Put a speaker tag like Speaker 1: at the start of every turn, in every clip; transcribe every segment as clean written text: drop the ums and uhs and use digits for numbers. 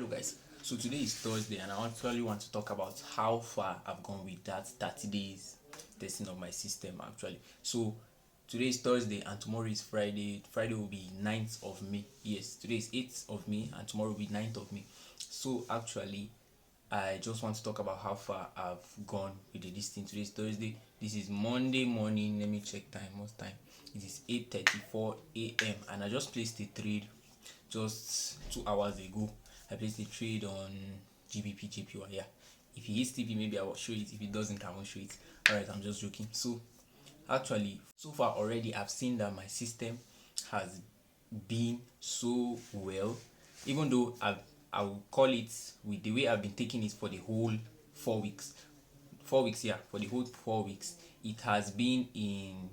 Speaker 1: Hello guys, so today is Thursday and I actually want to talk about how far I've gone with that 30 days testing of my system actually. So today is Thursday and tomorrow is Friday. Friday will be 9th of May. Yes, today is 8th of May and tomorrow will be 9th of May. So actually I just want to talk about how far I've gone with the listing. Today is Thursday. This is Monday morning. Let me check time. What time? It is 8:34 a.m. and I just placed a trade just 2 hours ago. I placed a trade on GBP JPY. Yeah, if he hits TP, maybe I will show it. If it doesn't, I won't show it. Alright, I'm just joking. So actually, so far already, I've seen that my system has been so well, even though I will call it with the way I've been taking it for the whole 4 weeks. 4 weeks, yeah, for the whole 4 weeks, it has been in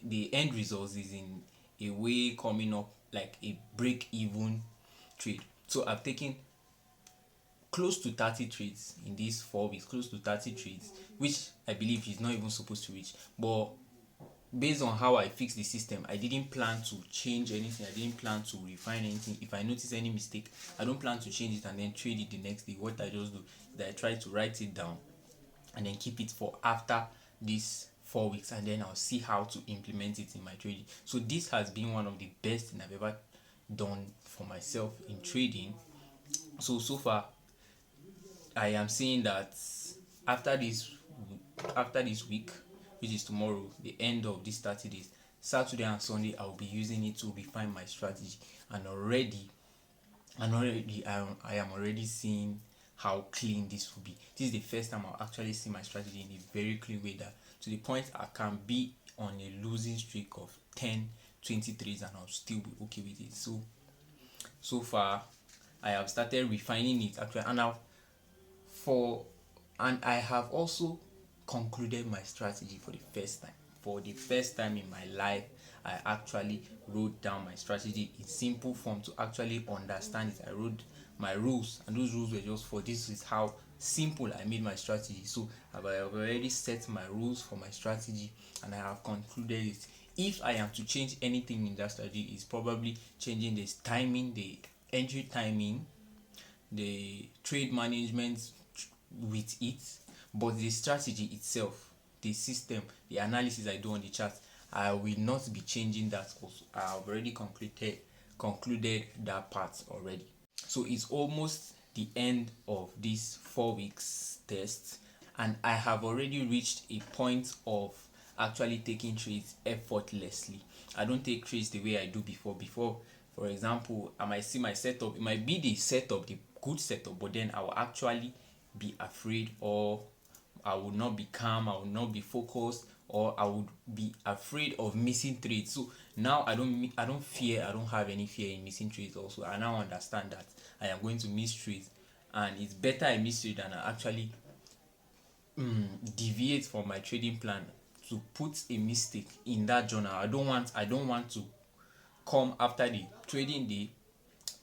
Speaker 1: the end results is in a way coming up like a break even trade. So I've taken close to 30 trades in these 4 weeks, close to 30 trades, which I believe is not even supposed to reach. But based on how I fixed the system, I didn't plan to change anything. I didn't plan to refine anything. If I notice any mistake, I don't plan to change it and then trade it the next day. What I just do is that I try to write it down and then keep it for after these 4 weeks, and then I'll see how to implement it in my trading. So this has been one of the best thing I've ever done for myself in trading. So far I am seeing that after this after this week, which is tomorrow, the end of these 30 days, Saturday and Sunday, I'll be using it to refine my strategy. And I am already seeing how clean this will be. This is the first time I'll actually see my strategy in a very clean way, that to the point I can be on a losing streak of 10 20 trades and I'll still be okay with it. So far I have started refining it actually, for and I have also concluded my strategy for the first time. For the first time in my life, I actually wrote down my strategy in simple form to actually understand it. I wrote my rules, and those rules were just for this is how simple I made my strategy. So I have already set my rules for my strategy and I have concluded it. If I am to change anything in that strategy, is probably changing this timing, the entry timing, the trade management with it, but the strategy itself, the system, the analysis I do on the chart, I will not be changing that. Also, I have already concluded that part already. So it's almost the end of this 4 weeks test, and I have already reached a point of actually taking trades effortlessly. I don't take trades the way I do before. For example, I might see my setup, it might be the good setup, but then I will actually be afraid, or I will not be calm, I will not be focused, or I would be afraid of missing trades. So now I don't fear, I don't have any fear in missing trades. Also, I now understand that I am going to miss trades, and it's better I miss trade than I actually deviate from my trading plan to put a mistake in that journal. I don't want to come after the trading day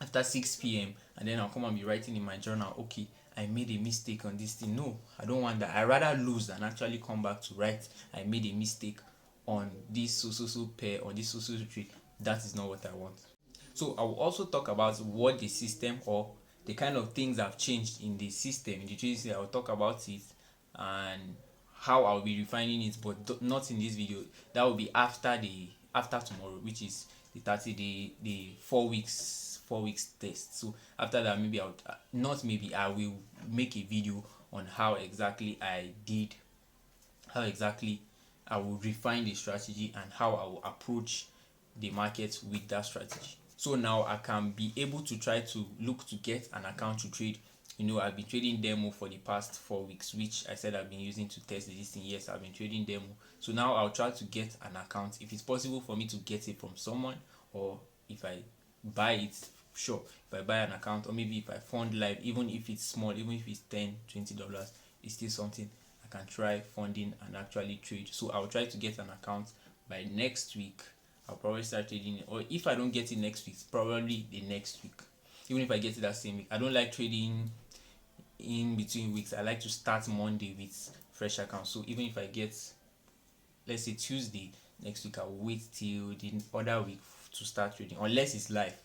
Speaker 1: after 6 p.m. and then I'll come and be writing in my journal, okay, I made a mistake on this thing. No, I don't want that. I rather lose than actually come back to write I made a mistake on this so pair or this so trade. That is not what I want. So I will also talk about what the system, or the kind of things I've changed in the system in the trading system. I'll talk about it and how I'll be refining it, but not in this video. That will be after tomorrow, which is the 30 day, the 4 weeks test. So after that, maybe I will make a video on how exactly I will refine the strategy and how I will approach the market with that strategy. So now I can be able to try to look to get an account to trade. I've been trading demo for the past 4 weeks, which I said I've been using to test this thing. Yes, I've been trading demo. So now I'll try to get an account. If it's possible for me to get it from someone, or if I buy it, sure. If I buy an account, or maybe if I fund live, even if it's small, even if it's $10-20, it's still something I can try funding and actually trade. So I'll try to get an account by next week. I'll probably start trading it. Or if I don't get it next week, probably the next week. Even if I get it that same week. I don't like trading in between weeks. I like to start Monday with fresh accounts. So even if I get, let's say, Tuesday next week, I'll wait till the other week to start trading, unless it's live.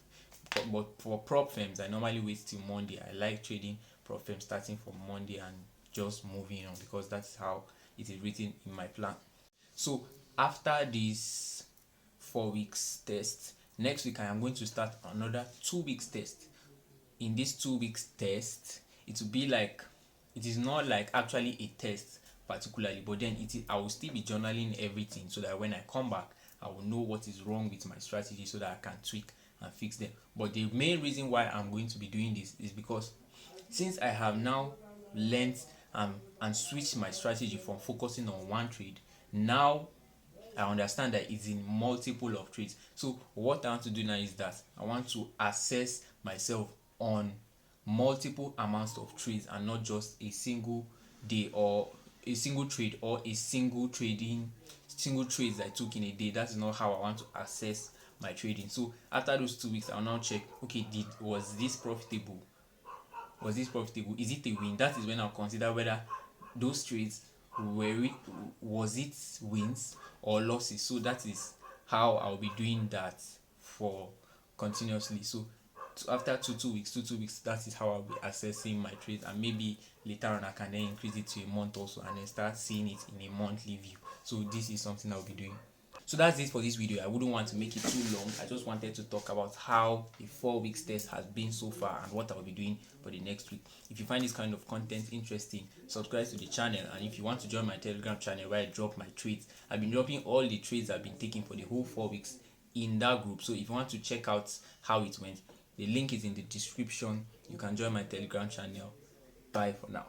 Speaker 1: but for prop firms, I normally wait till Monday. I like trading prop firms starting from Monday and just moving on, because that's how it is written in my plan. So after this 4 weeks test, next week I am going to start another 2 weeks test. In this 2 weeks test, it will be like, it is not like actually a test particularly, but then I will still be journaling everything, so that when I come back I will know what is wrong with my strategy, so that I can tweak and fix them. But the main reason why I'm going to be doing this is because since I have now learned and switched my strategy from focusing on one trade, now I understand that it's in multiple of trades. So what I want to do now is that I want to assess myself on multiple amounts of trades, and not just a single day or a single trade, or a single trades I took in a day. That is not how I want to assess my trading. So after those 2 weeks, I'll now check, okay, was this profitable? Is it a win? That is when I'll consider whether those trades were it was it wins or losses. So that is how I'll be doing that for continuously. So after two weeks, that is how I'll be assessing my trades, and maybe later on I can then increase it to a month also, and then start seeing it in a monthly view. So this is something I'll be doing. So that's it for this video. I wouldn't want to make it too long. I just wanted to talk about how the 4 weeks test has been so far and what I'll be doing for the next week. If you find this kind of content interesting, subscribe to the channel, and if you want to join my Telegram channel where I drop my trades, I've been dropping all the trades I've been taking for the whole 4 weeks in that group. So if you want to check out how it went, the link is in the description. You can join my Telegram channel. Bye for now.